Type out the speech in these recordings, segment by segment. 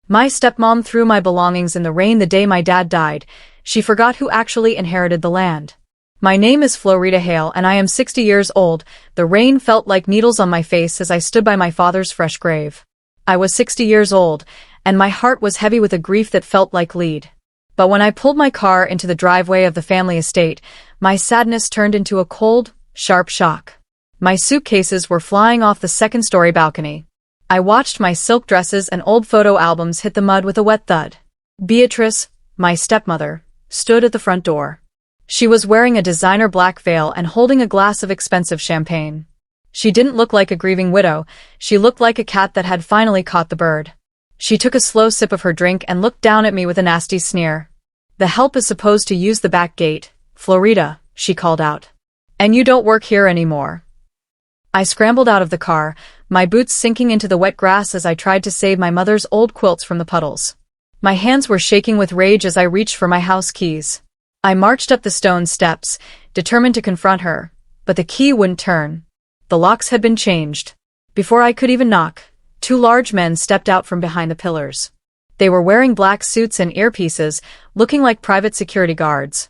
My stepmom threw my belongings in the rain the day my dad died. She forgot who actually inherited the land. My name is Florida Hale and I am 60 years old. The rain felt like needles on my face as I stood by my father's fresh grave. I was 60 years old, and my heart was heavy with a grief that felt like lead. But when I pulled my car into the driveway of the family estate, my sadness turned into a cold, sharp shock. My suitcases were flying off the second-story balcony. I watched my silk dresses and old photo albums hit the mud with a wet thud. Beatrice, my stepmother, stood at the front door. She was wearing a designer black veil and holding a glass of expensive champagne. She didn't look like a grieving widow, she looked like a cat that had finally caught the bird. She took a slow sip of her drink and looked down at me with a nasty sneer. "The help is supposed to use the back gate, Florida," she called out. "And you don't work here anymore." I scrambled out of the car, my boots sinking into the wet grass as I tried to save my mother's old quilts from the puddles. My hands were shaking with rage as I reached for my house keys. I marched up the stone steps, determined to confront her, but the key wouldn't turn. The locks had been changed. Before I could even knock, two large men stepped out from behind the pillars. They were wearing black suits and earpieces, looking like private security guards.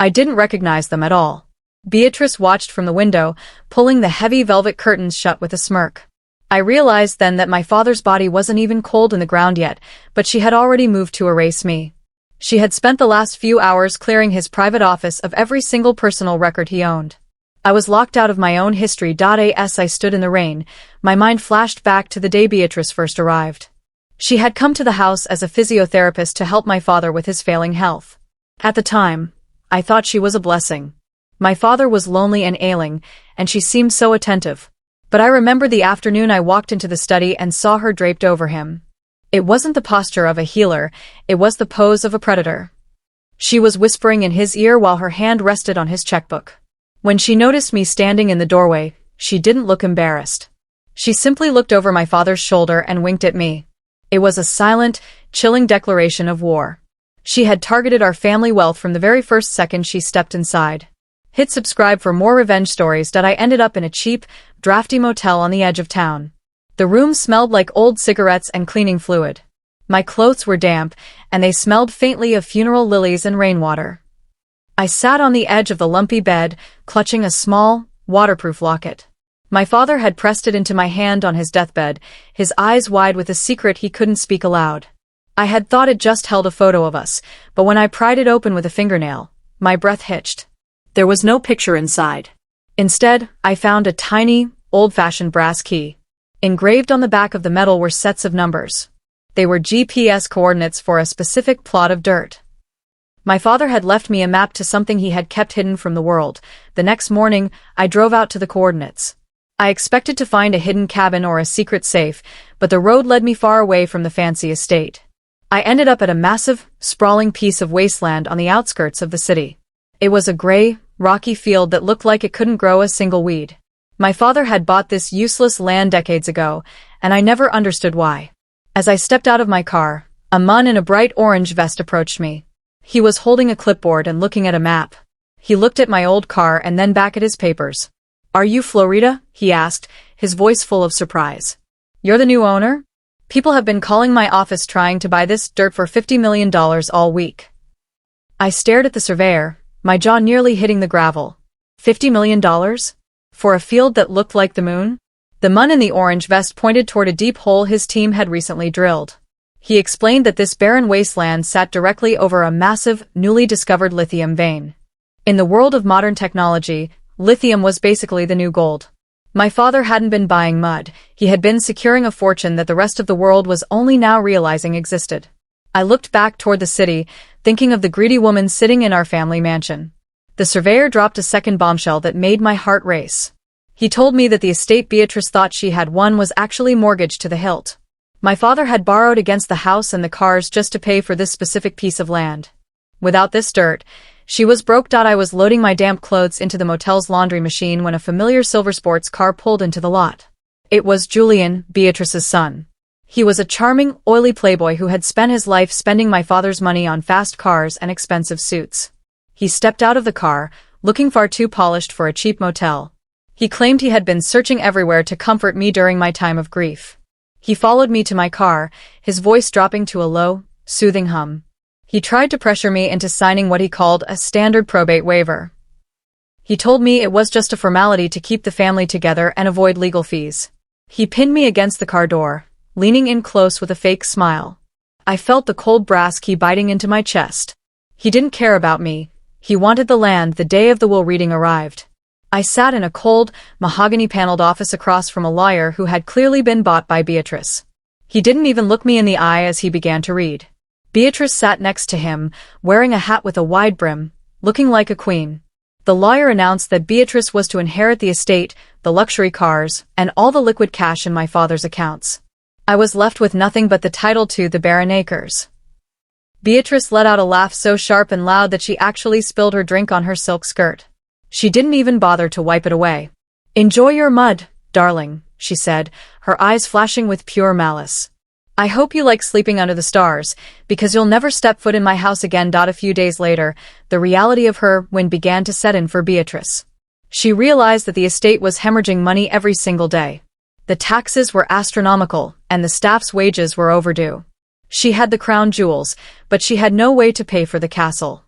I didn't recognize them at all. Beatrice watched from the window, pulling the heavy velvet curtains shut with a smirk. I realized then that my father's body wasn't even cold in the ground yet, but she had already moved to erase me. She had spent the last few hours clearing his private office of every single personal record he owned. I was locked out of my own history. As I stood in the rain, my mind flashed back to the day Beatrice first arrived. She had come to the house as a physiotherapist to help my father with his failing health. At the time, I thought she was a blessing. My father was lonely and ailing, and she seemed so attentive. But I remember the afternoon I walked into the study and saw her draped over him. It wasn't the posture of a healer, it was the pose of a predator. She was whispering in his ear while her hand rested on his checkbook. When she noticed me standing in the doorway, she didn't look embarrassed. She simply looked over my father's shoulder and winked at me. It was a silent, chilling declaration of war. She had targeted our family wealth from the very first second she stepped inside. Hit subscribe for more revenge stories. I ended up in a cheap, drafty motel on the edge of town. The room smelled like old cigarettes and cleaning fluid. My clothes were damp, and they smelled faintly of funeral lilies and rainwater. I sat on the edge of the lumpy bed, clutching a small, waterproof locket. My father had pressed it into my hand on his deathbed, his eyes wide with a secret he couldn't speak aloud. I had thought it just held a photo of us, but when I pried it open with a fingernail, my breath hitched. There was no picture inside. Instead, I found a tiny, old-fashioned brass key. Engraved on the back of the metal were sets of numbers. They were GPS coordinates for a specific plot of dirt. My father had left me a map to something he had kept hidden from the world. The next morning, I drove out to the coordinates. I expected to find a hidden cabin or a secret safe, but the road led me far away from the fancy estate. I ended up at a massive, sprawling piece of wasteland on the outskirts of the city. It was a gray, rocky field that looked like it couldn't grow a single weed. My father had bought this useless land decades ago, and I never understood why. As I stepped out of my car, a man in a bright orange vest approached me. He was holding a clipboard and looking at a map. He looked at my old car and then back at his papers. "Are you Florida?" he asked, his voice full of surprise. "You're the new owner? People have been calling my office trying to buy this dirt for $50 million all week." I stared at the surveyor, my jaw nearly hitting the gravel. $50 million? For a field that looked like the moon? The man in the orange vest pointed toward a deep hole his team had recently drilled. He explained that this barren wasteland sat directly over a massive, newly discovered lithium vein. In the world of modern technology, lithium was basically the new gold. My father hadn't been buying mud, he had been securing a fortune that the rest of the world was only now realizing existed. I looked back toward the city, thinking of the greedy woman sitting in our family mansion. The surveyor dropped a second bombshell that made my heart race. He told me that the estate Beatrice thought she had won was actually mortgaged to the hilt. My father had borrowed against the house and the cars just to pay for this specific piece of land. Without this dirt, she was broke. I was loading my damp clothes into the motel's laundry machine when a familiar silver sports car pulled into the lot. It was Julian, Beatrice's son. He was a charming, oily playboy who had spent his life spending my father's money on fast cars and expensive suits. He stepped out of the car, looking far too polished for a cheap motel. He claimed he had been searching everywhere to comfort me during my time of grief. He followed me to my car, his voice dropping to a low, soothing hum. He tried to pressure me into signing what he called a standard probate waiver. He told me it was just a formality to keep the family together and avoid legal fees. He pinned me against the car door, leaning in close with a fake smile. I felt the cold brass key biting into my chest. He didn't care about me. He wanted the land the day of the will reading arrived. I sat in a cold, mahogany-paneled office across from a lawyer who had clearly been bought by Beatrice. He didn't even look me in the eye as he began to read. Beatrice sat next to him, wearing a hat with a wide brim, looking like a queen. The lawyer announced that Beatrice was to inherit the estate, the luxury cars, and all the liquid cash in my father's accounts. I was left with nothing but the title to the barren acres. Beatrice let out a laugh so sharp and loud that she actually spilled her drink on her silk skirt. She didn't even bother to wipe it away. "Enjoy your mud, darling," she said, her eyes flashing with pure malice. "I hope you like sleeping under the stars, because you'll never step foot in my house again." A few days later, the reality of her wind began to set in for Beatrice. She realized that the estate was hemorrhaging money every single day. The taxes were astronomical, and the staff's wages were overdue. She had the crown jewels, but she had no way to pay for the castle.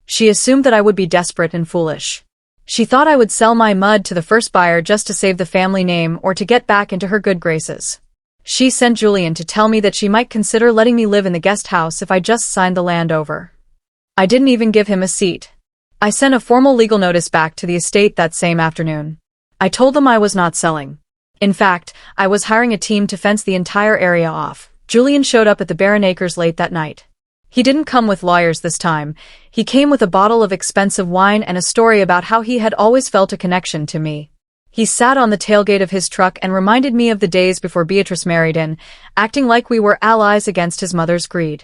She assumed that I would be desperate and foolish. She thought I would sell my mud to the first buyer just to save the family name or to get back into her good graces. She sent Julian to tell me that she might consider letting me live in the guest house if I just signed the land over. I didn't even give him a seat. I sent a formal legal notice back to the estate that same afternoon. I told them I was not selling. In fact, I was hiring a team to fence the entire area off. Julian showed up at the barren acres late that night. He didn't come with lawyers this time. He came with a bottle of expensive wine and a story about how he had always felt a connection to me. He sat on the tailgate of his truck and reminded me of the days before Beatrice married in, acting like we were allies against his mother's greed.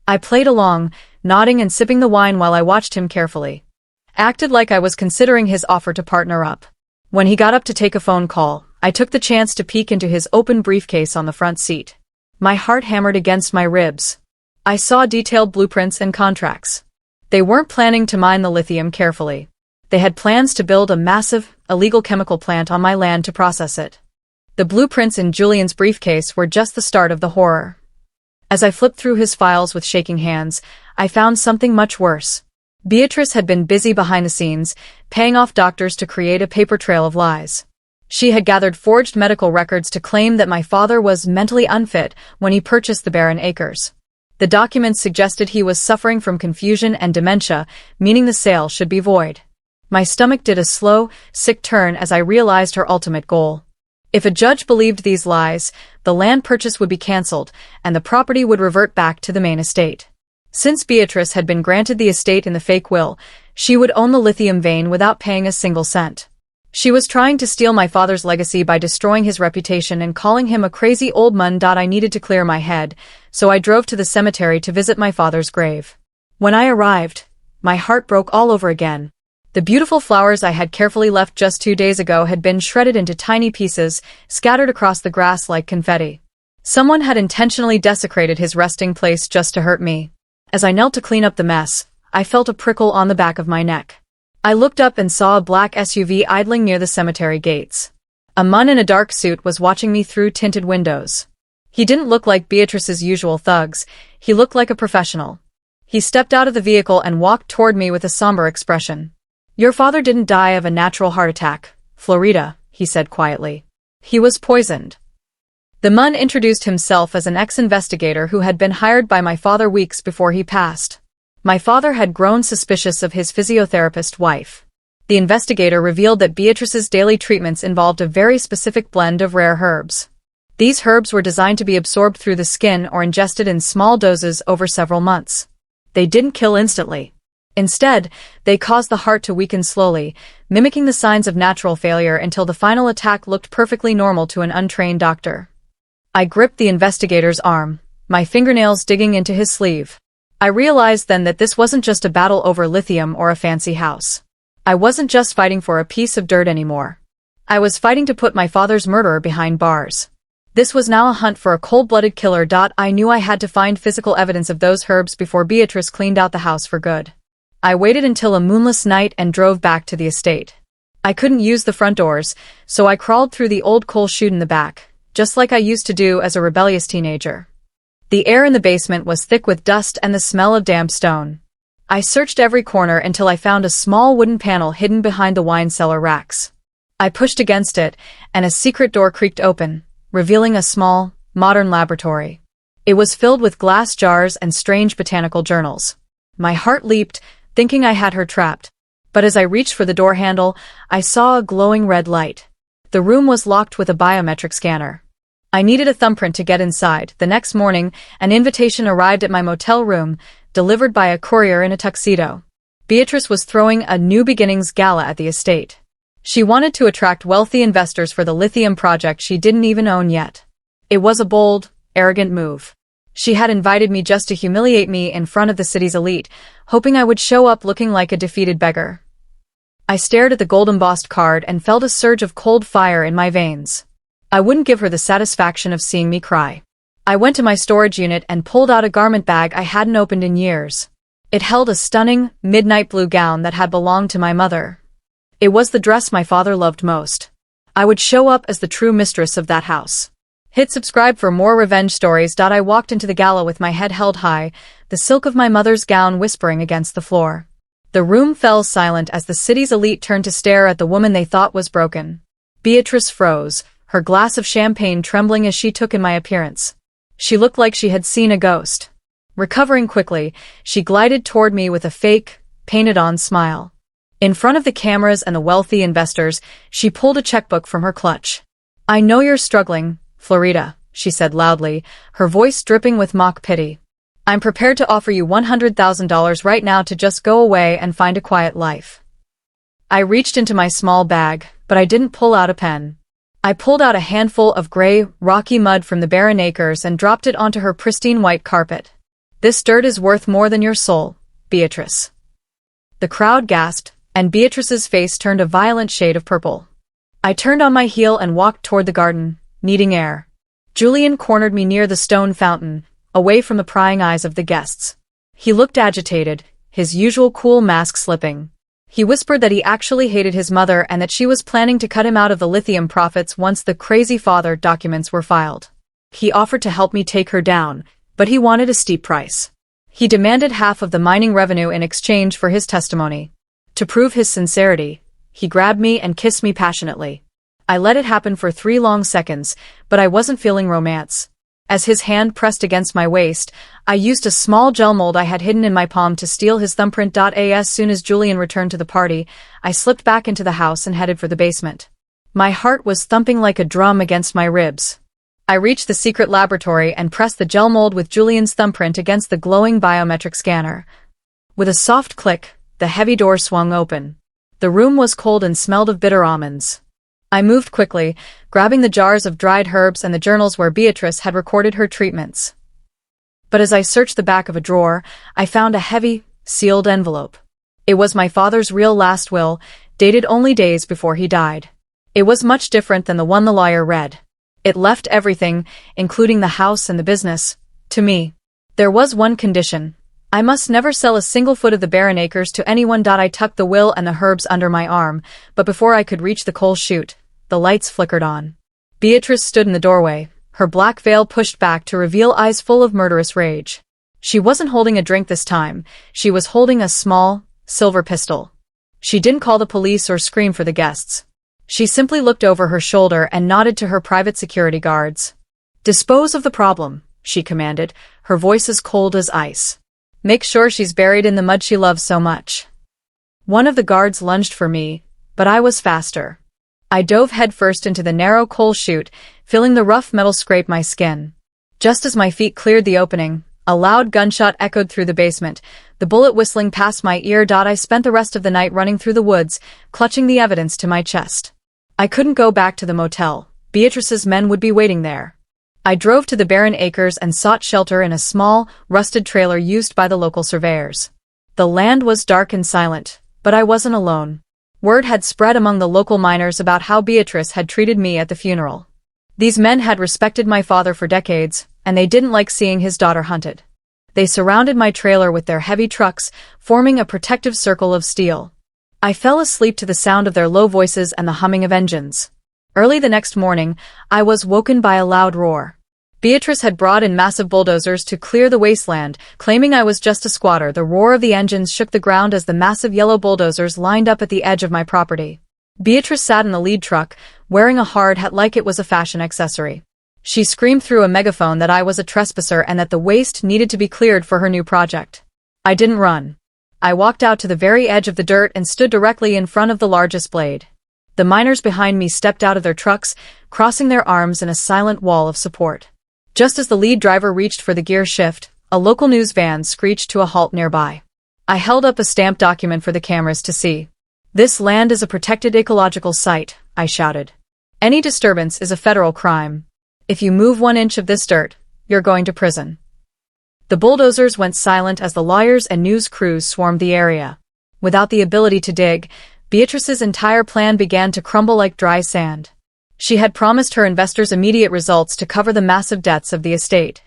I played along, nodding and sipping the wine while I watched him carefully. Acted like I was considering his offer to partner up. When he got up to take a phone call, I took the chance to peek into his open briefcase on the front seat. My heart hammered against my ribs. I saw detailed blueprints and contracts. They weren't planning to mine the lithium carefully. They had plans to build a massive, illegal chemical plant on my land to process it. The blueprints in Julian's briefcase were just the start of the horror. As I flipped through his files with shaking hands, I found something much worse. Beatrice had been busy behind the scenes, paying off doctors to create a paper trail of lies. She had gathered forged medical records to claim that my father was mentally unfit when he purchased the barren acres. The documents suggested he was suffering from confusion and dementia, meaning the sale should be void. My stomach did a slow, sick turn as I realized her ultimate goal. If a judge believed these lies, the land purchase would be cancelled, and the property would revert back to the main estate. Since Beatrice had been granted the estate in the fake will, she would own the lithium vein without paying a single cent. She was trying to steal my father's legacy by destroying his reputation and calling him a crazy old man. I needed to clear my head, so I drove to the cemetery to visit my father's grave. When I arrived, my heart broke all over again. The beautiful flowers I had carefully left just 2 days ago had been shredded into tiny pieces, scattered across the grass like confetti. Someone had intentionally desecrated his resting place just to hurt me. As I knelt to clean up the mess, I felt a prickle on the back of my neck. I looked up and saw a black SUV idling near the cemetery gates. A man in a dark suit was watching me through tinted windows. He didn't look like Beatrice's usual thugs. He looked like a professional. He stepped out of the vehicle and walked toward me with a somber expression. "Your father didn't die of a natural heart attack, Florida," he said quietly. "He was poisoned." The man introduced himself as an ex-investigator who had been hired by my father weeks before he passed. My father had grown suspicious of his physiotherapist wife. The investigator revealed that Beatrice's daily treatments involved a very specific blend of rare herbs. These herbs were designed to be absorbed through the skin or ingested in small doses over several months. They didn't kill instantly. Instead, they caused the heart to weaken slowly, mimicking the signs of natural failure until the final attack looked perfectly normal to an untrained doctor. I gripped the investigator's arm, my fingernails digging into his sleeve. I realized then that this wasn't just a battle over lithium or a fancy house. I wasn't just fighting for a piece of dirt anymore. I was fighting to put my father's murderer behind bars. This was now a hunt for a cold-blooded killer. I knew I had to find physical evidence of those herbs before Beatrice cleaned out the house for good. I waited until a moonless night and drove back to the estate. I couldn't use the front doors, so I crawled through the old coal chute in the back, just like I used to do as a rebellious teenager. The air in the basement was thick with dust and the smell of damp stone. I searched every corner until I found a small wooden panel hidden behind the wine cellar racks. I pushed against it, and a secret door creaked open, revealing a small, modern laboratory. It was filled with glass jars and strange botanical journals. My heart leaped, thinking I had her trapped. But as I reached for the door handle, I saw a glowing red light. The room was locked with a biometric scanner. I needed a thumbprint to get inside. The next morning, an invitation arrived at my motel room, delivered by a courier in a tuxedo. Beatrice was throwing a New Beginnings gala at the estate. She wanted to attract wealthy investors for the lithium project she didn't even own yet. It was a bold, arrogant move. She had invited me just to humiliate me in front of the city's elite, hoping I would show up looking like a defeated beggar. I stared at the gold-embossed card and felt a surge of cold fire in my veins. I wouldn't give her the satisfaction of seeing me cry. I went to my storage unit and pulled out a garment bag I hadn't opened in years. It held a stunning, midnight blue gown that had belonged to my mother. It was the dress my father loved most. I would show up as the true mistress of that house. Hit subscribe for more revenge stories. I walked into the gala with my head held high, the silk of my mother's gown whispering against the floor. The room fell silent as the city's elite turned to stare at the woman they thought was broken. Beatrice froze, her glass of champagne trembling as she took in my appearance. She looked like she had seen a ghost. Recovering quickly, she glided toward me with a fake, painted-on smile. In front of the cameras and the wealthy investors, she pulled a checkbook from her clutch. "I know you're struggling, Florida," she said loudly, her voice dripping with mock pity. "I'm prepared to offer you $100,000 right now to just go away and find a quiet life." I reached into my small bag, but I didn't pull out a pen. I pulled out a handful of gray, rocky mud from the barren acres and dropped it onto her pristine white carpet. "This dirt is worth more than your soul, Beatrice." The crowd gasped, and Beatrice's face turned a violent shade of purple. I turned on my heel and walked toward the garden, needing air. Julian cornered me near the stone fountain, away from the prying eyes of the guests. He looked agitated, his usual cool mask slipping. He whispered that he actually hated his mother and that she was planning to cut him out of the lithium profits once the crazy father documents were filed. He offered to help me take her down, but he wanted a steep price. He demanded half of the mining revenue in exchange for his testimony. To prove his sincerity, he grabbed me and kissed me passionately. I let it happen for 3 long seconds, but I wasn't feeling romance. As his hand pressed against my waist, I used a small gel mold I had hidden in my palm to steal his thumbprint. As soon as Julian returned to the party, I slipped back into the house and headed for the basement. My heart was thumping like a drum against my ribs. I reached the secret laboratory and pressed the gel mold with Julian's thumbprint against the glowing biometric scanner. With a soft click, the heavy door swung open. The room was cold and smelled of bitter almonds. I moved quickly, grabbing the jars of dried herbs and the journals where Beatrice had recorded her treatments. But as I searched the back of a drawer, I found a heavy, sealed envelope. It was my father's real last will, dated only days before he died. It was much different than the one the lawyer read. It left everything, including the house and the business, to me. There was one condition. I must never sell a single foot of the barren acres to anyone. I tucked the will and the herbs under my arm, but before I could reach the coal chute, the lights flickered on. Beatrice stood in the doorway, her black veil pushed back to reveal eyes full of murderous rage. She wasn't holding a drink this time, she was holding a small, silver pistol. She didn't call the police or scream for the guests. She simply looked over her shoulder and nodded to her private security guards. "Dispose of the problem," she commanded, her voice as cold as ice. "Make sure she's buried in the mud she loves so much." One of the guards lunged for me, but I was faster. I dove headfirst into the narrow coal chute, feeling the rough metal scrape my skin. Just as my feet cleared the opening, a loud gunshot echoed through the basement, the bullet whistling past my ear. I spent the rest of the night running through the woods, clutching the evidence to my chest. I couldn't go back to the motel. Beatrice's men would be waiting there. I drove to the barren acres and sought shelter in a small, rusted trailer used by the local surveyors. The land was dark and silent, but I wasn't alone. Word had spread among the local miners about how Beatrice had treated me at the funeral. These men had respected my father for decades, and they didn't like seeing his daughter hunted. They surrounded my trailer with their heavy trucks, forming a protective circle of steel. I fell asleep to the sound of their low voices and the humming of engines. Early the next morning, I was woken by a loud roar. Beatrice had brought in massive bulldozers to clear the wasteland, claiming I was just a squatter. The roar of the engines shook the ground as the massive yellow bulldozers lined up at the edge of my property. Beatrice sat in the lead truck, wearing a hard hat like it was a fashion accessory. She screamed through a megaphone that I was a trespasser and that the waste needed to be cleared for her new project. I didn't run. I walked out to the very edge of the dirt and stood directly in front of the largest blade. The miners behind me stepped out of their trucks, crossing their arms in a silent wall of support. Just as the lead driver reached for the gear shift, a local news van screeched to a halt nearby. I held up a stamped document for the cameras to see. "This land is a protected ecological site," I shouted. "Any disturbance is a federal crime. If you move 1 inch of this dirt, you're going to prison." The bulldozers went silent as the lawyers and news crews swarmed the area. Without the ability to dig, Beatrice's entire plan began to crumble like dry sand. She had promised her investors immediate results to cover the massive debts of the estate.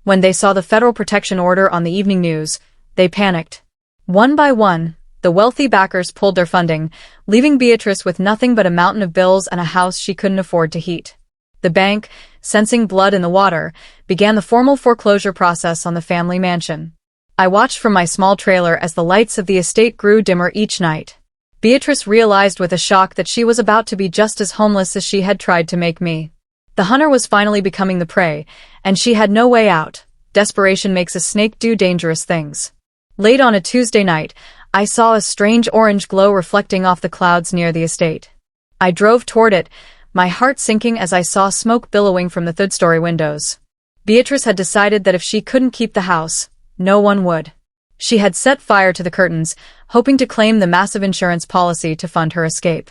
When they saw the federal protection order on the evening news, they panicked. One by one, the wealthy backers pulled their funding, leaving Beatrice with nothing but a mountain of bills and a house she couldn't afford to heat. The bank, sensing blood in the water, began the formal foreclosure process on the family mansion. I watched from my small trailer as the lights of the estate grew dimmer each night. Beatrice realized with a shock that she was about to be just as homeless as she had tried to make me. The hunter was finally becoming the prey, and she had no way out. Desperation makes a snake do dangerous things. Late on a Tuesday night, I saw a strange orange glow reflecting off the clouds near the estate. I drove toward it, my heart sinking as I saw smoke billowing from the third-story windows. Beatrice had decided that if she couldn't keep the house, no one would. She had set fire to the curtains, hoping to claim the massive insurance policy to fund her escape.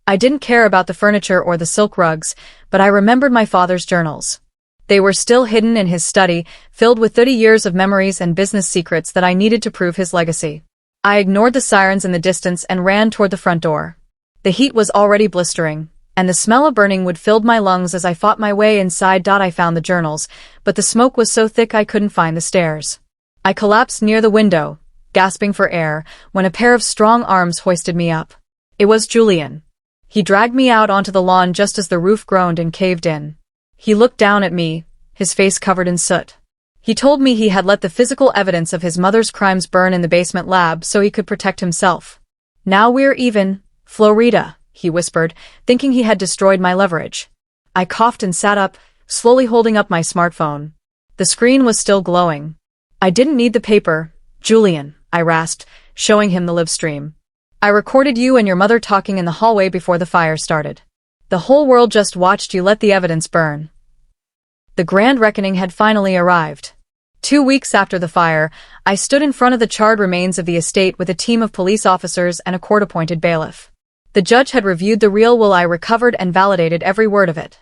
I didn't care about the furniture or the silk rugs, but I remembered my father's journals. They were still hidden in his study, filled with 30 years of memories and business secrets that I needed to prove his legacy. I ignored the sirens in the distance and ran toward the front door. The heat was already blistering, and the smell of burning wood filled my lungs as I fought my way inside. I found the journals, but the smoke was so thick I couldn't find the stairs. I collapsed near the window, gasping for air, when a pair of strong arms hoisted me up. It was Julian. He dragged me out onto the lawn just as the roof groaned and caved in. He looked down at me, his face covered in soot. He told me he had let the physical evidence of his mother's crimes burn in the basement lab so he could protect himself. "Now we're even, Florida," he whispered, thinking he had destroyed my leverage. I coughed and sat up, slowly holding up my smartphone. The screen was still glowing. "I didn't need the paper, Julian," I rasped, showing him the live stream. "I recorded you and your mother talking in the hallway before the fire started. The whole world just watched you let the evidence burn." The grand reckoning had finally arrived. 2 weeks after the fire, I stood in front of the charred remains of the estate with a team of police officers and a court-appointed bailiff. The judge had reviewed the real will I recovered and validated every word of it.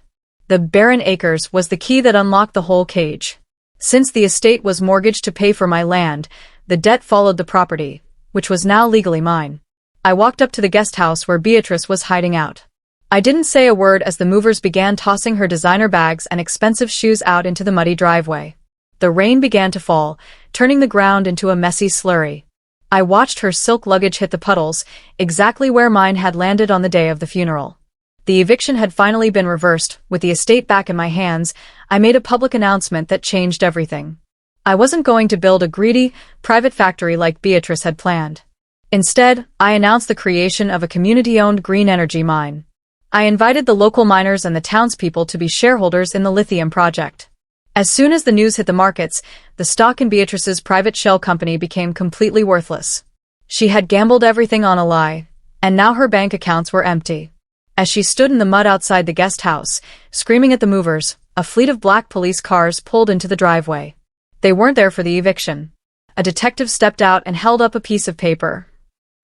The barren acres was the key that unlocked the whole cage. Since the estate was mortgaged to pay for my land, the debt followed the property, which was now legally mine. I walked up to the guest house where Beatrice was hiding out. I didn't say a word as the movers began tossing her designer bags and expensive shoes out into the muddy driveway. The rain began to fall, turning the ground into a messy slurry. I watched her silk luggage hit the puddles, exactly where mine had landed on the day of the funeral. The eviction had finally been reversed. With the estate back in my hands, I made a public announcement that changed everything. I wasn't going to build a greedy, private factory like Beatrice had planned. Instead, I announced the creation of a community-owned green energy mine. I invited the local miners and the townspeople to be shareholders in the lithium project. As soon as the news hit the markets, the stock in Beatrice's private shell company became completely worthless. She had gambled everything on a lie, and now her bank accounts were empty. As she stood in the mud outside the guest house, screaming at the movers, a fleet of black police cars pulled into the driveway. They weren't there for the eviction. A detective stepped out and held up a piece of paper.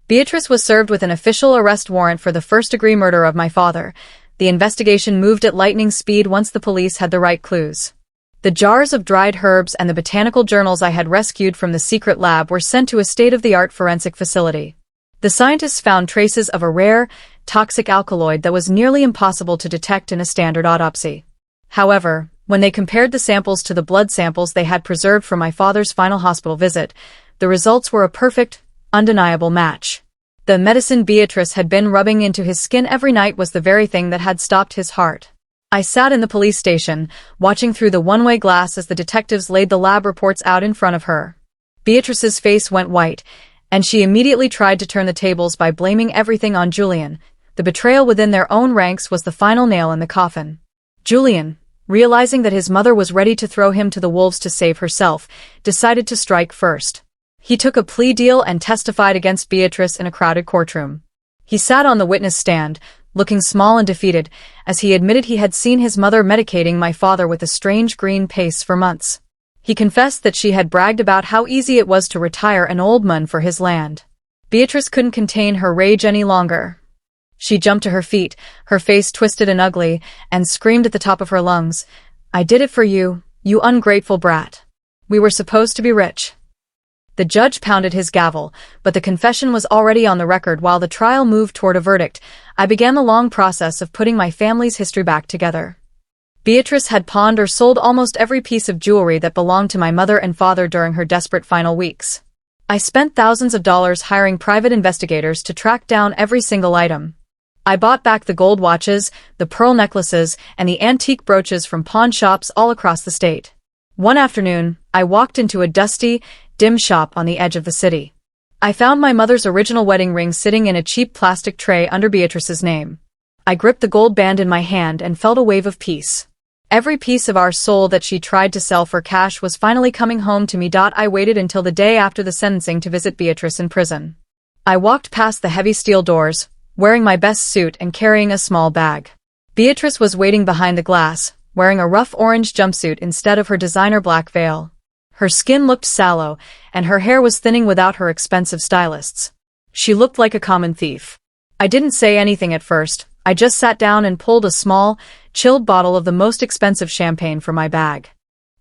Beatrice was served with an official arrest warrant for the first-degree murder of my father. The investigation moved at lightning speed once the police had the right clues. The jars of dried herbs and the botanical journals I had rescued from the secret lab were sent to a state-of-the-art forensic facility. The scientists found traces of a rare, toxic alkaloid that was nearly impossible to detect in a standard autopsy. However, when they compared the samples to the blood samples they had preserved from my father's final hospital visit, the results were a perfect, undeniable match. The medicine Beatrice had been rubbing into his skin every night was the very thing that had stopped his heart. I sat in the police station, watching through the one-way glass as the detectives laid the lab reports out in front of her. Beatrice's face went white, and she immediately tried to turn the tables by blaming everything on Julian. The betrayal within their own ranks was the final nail in the coffin. Julian, realizing that his mother was ready to throw him to the wolves to save herself, decided to strike first. He took a plea deal and testified against Beatrice in a crowded courtroom. He sat on the witness stand, looking small and defeated, as he admitted he had seen his mother medicating my father with a strange green paste for months. He confessed that she had bragged about how easy it was to retire an old man for his land. Beatrice couldn't contain her rage any longer. She jumped to her feet, her face twisted and ugly, and screamed at the top of her lungs, "I did it for you, you ungrateful brat. We were supposed to be rich." The judge pounded his gavel, but the confession was already on the record. While the trial moved toward a verdict, I began the long process of putting my family's history back together. Beatrice had pawned or sold almost every piece of jewelry that belonged to my mother and father during her desperate final weeks. I spent thousands of dollars hiring private investigators to track down every single item. I bought back the gold watches, the pearl necklaces, and the antique brooches from pawn shops all across the state. One afternoon, I walked into a dusty, dim shop on the edge of the city. I found my mother's original wedding ring sitting in a cheap plastic tray under Beatrice's name. I gripped the gold band in my hand and felt a wave of peace. Every piece of our soul that she tried to sell for cash was finally coming home to me. I waited until the day after the sentencing to visit Beatrice in prison. I walked past the heavy steel doors, wearing my best suit and carrying a small bag. Beatrice was waiting behind the glass, wearing a rough orange jumpsuit instead of her designer black veil. Her skin looked sallow, and her hair was thinning without her expensive stylists. She looked like a common thief. I didn't say anything at first. I just sat down and pulled a small, chilled bottle of the most expensive champagne from my bag.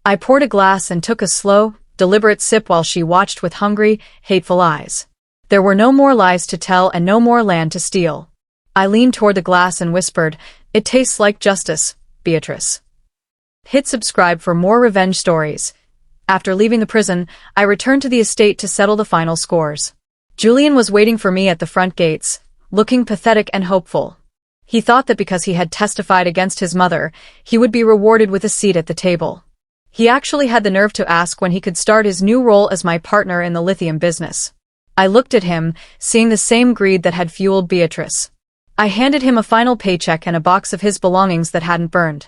I poured a glass and took a slow, deliberate sip while she watched with hungry, hateful eyes. There were no more lies to tell and no more land to steal. I leaned toward the glass and whispered, "It tastes like justice, Beatrice." Hit subscribe for more revenge stories. After leaving the prison, I returned to the estate to settle the final scores. Julian was waiting for me at the front gates, looking pathetic and hopeful. He thought that because he had testified against his mother, he would be rewarded with a seat at the table. He actually had the nerve to ask when he could start his new role as my partner in the lithium business. I looked at him, seeing the same greed that had fueled Beatrice. I handed him a final paycheck and a box of his belongings that hadn't burned.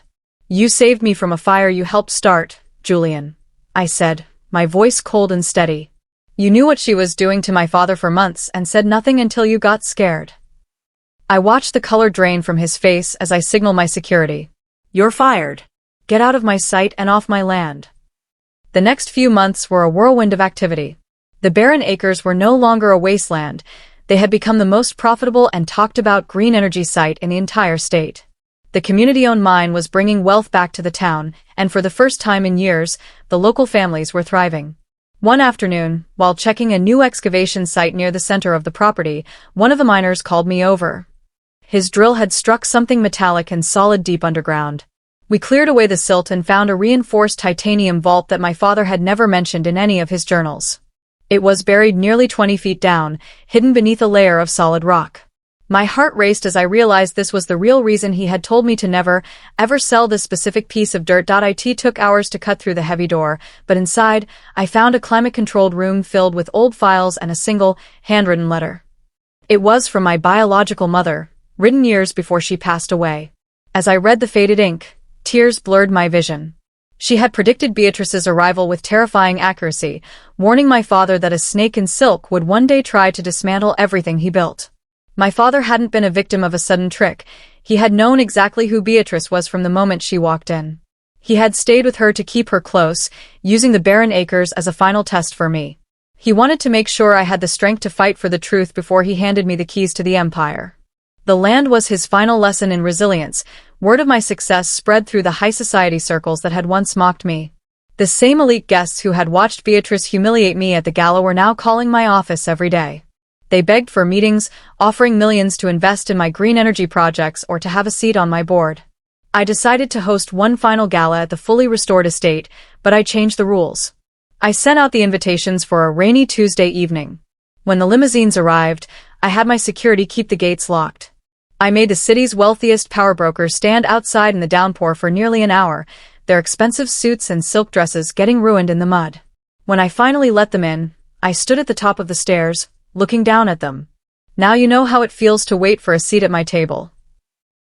"You saved me from a fire you helped start, Julian," I said, my voice cold and steady. "You knew what she was doing to my father for months and said nothing until you got scared." I watched the color drain from his face as I signaled my security. "You're fired. Get out of my sight and off my land." The next few months were a whirlwind of activity. The barren acres were no longer a wasteland. They had become the most profitable and talked about green energy site in the entire state. The community-owned mine was bringing wealth back to the town, and for the first time in years, the local families were thriving. One afternoon, while checking a new excavation site near the center of the property, one of the miners called me over. His drill had struck something metallic and solid deep underground. We cleared away the silt and found a reinforced titanium vault that my father had never mentioned in any of his journals. It was buried nearly 20 feet down, hidden beneath a layer of solid rock. My heart raced as I realized this was the real reason he had told me to never, ever sell this specific piece of dirt. It took hours to cut through the heavy door, but inside, I found a climate-controlled room filled with old files and a single, handwritten letter. It was from my biological mother, written years before she passed away. As I read the faded ink, tears blurred my vision. She had predicted Beatrice's arrival with terrifying accuracy, warning my father that a snake in silk would one day try to dismantle everything he built. My father hadn't been a victim of a sudden trick. He had known exactly who Beatrice was from the moment she walked in. He had stayed with her to keep her close, using the barren acres as a final test for me. He wanted to make sure I had the strength to fight for the truth before he handed me the keys to the empire. The land was his final lesson in resilience. Word of my success spread through the high society circles that had once mocked me. The same elite guests who had watched Beatrice humiliate me at the gala were now calling my office every day. They begged for meetings, offering millions to invest in my green energy projects or to have a seat on my board. I decided to host one final gala at the fully restored estate, but I changed the rules. I sent out the invitations for a rainy Tuesday evening. When the limousines arrived, I had my security keep the gates locked. I made the city's wealthiest power brokers stand outside in the downpour for nearly an hour, their expensive suits and silk dresses getting ruined in the mud. When I finally let them in, I stood at the top of the stairs, looking down at them. Now you know how it feels to wait for a seat at my table.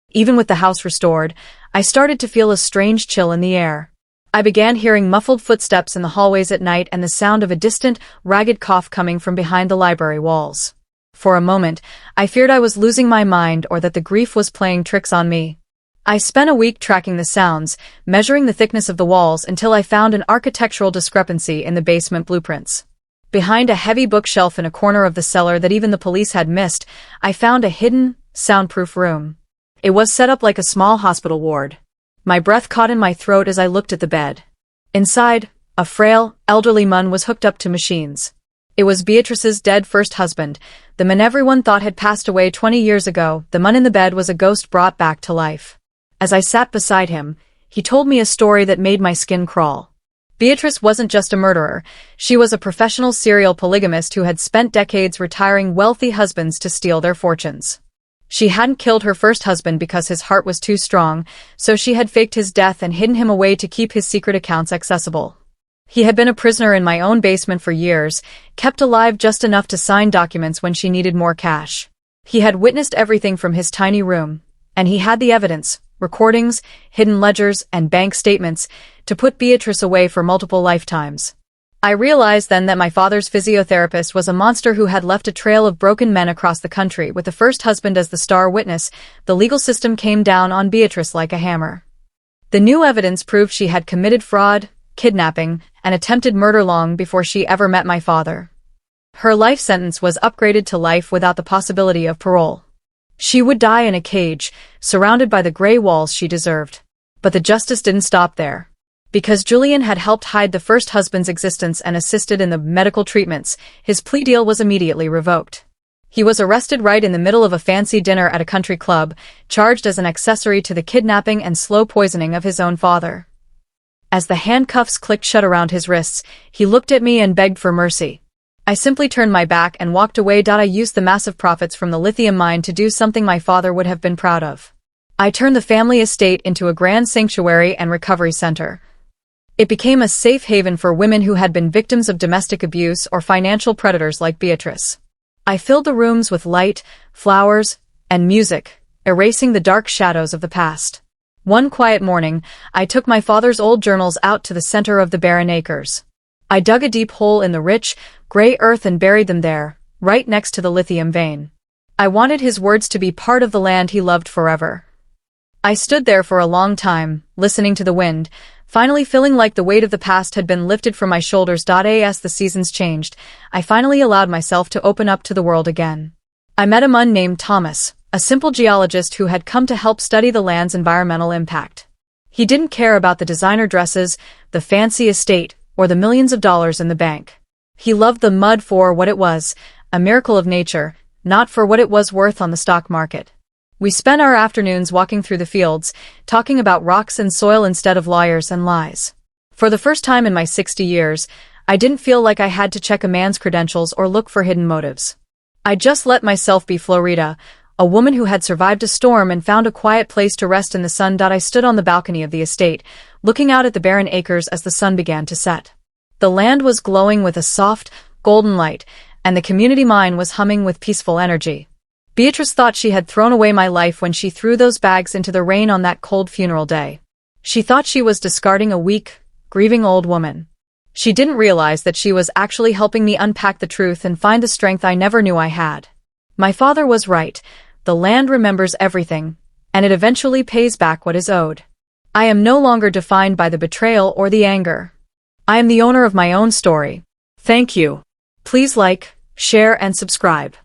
Even with the house restored, I started to feel a strange chill in the air. I began hearing muffled footsteps in the hallways at night and the sound of a distant, ragged cough coming from behind the library walls. For a moment, I feared I was losing my mind or that the grief was playing tricks on me. I spent a week tracking the sounds, measuring the thickness of the walls until I found an architectural discrepancy in the basement blueprints. Behind a heavy bookshelf in a corner of the cellar that even the police had missed, I found a hidden, soundproof room. It was set up like a small hospital ward. My breath caught in my throat as I looked at the bed. Inside, a frail, elderly man was hooked up to machines. It was Beatrice's dead first husband, the man everyone thought had passed away 20 years ago. The man in the bed was a ghost brought back to life. As I sat beside him, he told me a story that made my skin crawl. Beatrice wasn't just a murderer, she was a professional serial polygamist who had spent decades retiring wealthy husbands to steal their fortunes. She hadn't killed her first husband because his heart was too strong, so she had faked his death and hidden him away to keep his secret accounts accessible. He had been a prisoner in my own basement for years, kept alive just enough to sign documents when she needed more cash. He had witnessed everything from his tiny room, and he had the evidence, recordings, hidden ledgers, and bank statements, to put Beatrice away for multiple lifetimes. I realized then that my father's physiotherapist was a monster who had left a trail of broken men across the country. With the first husband as the star witness, the legal system came down on Beatrice like a hammer. The new evidence proved she had committed fraud, kidnapping, and attempted murder long before she ever met my father. Her life sentence was upgraded to life without the possibility of parole. She would die in a cage, surrounded by the gray walls she deserved. But the justice didn't stop there. Because Julian had helped hide the first husband's existence and assisted in the medical treatments, his plea deal was immediately revoked. He was arrested right in the middle of a fancy dinner at a country club, charged as an accessory to the kidnapping and slow poisoning of his own father. As the handcuffs clicked shut around his wrists, he looked at me and begged for mercy. I simply turned my back and walked away. I used the massive profits from the lithium mine to do something my father would have been proud of. I turned the family estate into a grand sanctuary and recovery center. It became a safe haven for women who had been victims of domestic abuse or financial predators like Beatrice. I filled the rooms with light, flowers, and music, erasing the dark shadows of the past. One quiet morning, I took my father's old journals out to the center of the barren acres. I dug a deep hole in the rich, gray earth and buried them there, right next to the lithium vein. I wanted his words to be part of the land he loved forever. I stood there for a long time, listening to the wind, finally feeling like the weight of the past had been lifted from my shoulders. As the seasons changed, I finally allowed myself to open up to the world again. I met a man named Thomas, a simple geologist who had come to help study the land's environmental impact. He didn't care about the designer dresses, the fancy estate, or the millions of dollars in the bank. He loved the mud for what it was, a miracle of nature, not for what it was worth on the stock market. We spent our afternoons walking through the fields, talking about rocks and soil instead of lawyers and lies. For the first time in my 60 years, I didn't feel like I had to check a man's credentials or look for hidden motives. I just let myself be Florida, a woman who had survived a storm and found a quiet place to rest in the sun. I stood on the balcony of the estate, looking out at the barren acres as the sun began to set. The land was glowing with a soft, golden light, and the community mine was humming with peaceful energy. Beatrice thought she had thrown away my life when she threw those bags into the rain on that cold funeral day. She thought she was discarding a weak, grieving old woman. She didn't realize that she was actually helping me unpack the truth and find the strength I never knew I had. My father was right. The land remembers everything, and it eventually pays back what is owed. I am no longer defined by the betrayal or the anger. I am the owner of my own story. Thank you. Please like, share, and subscribe.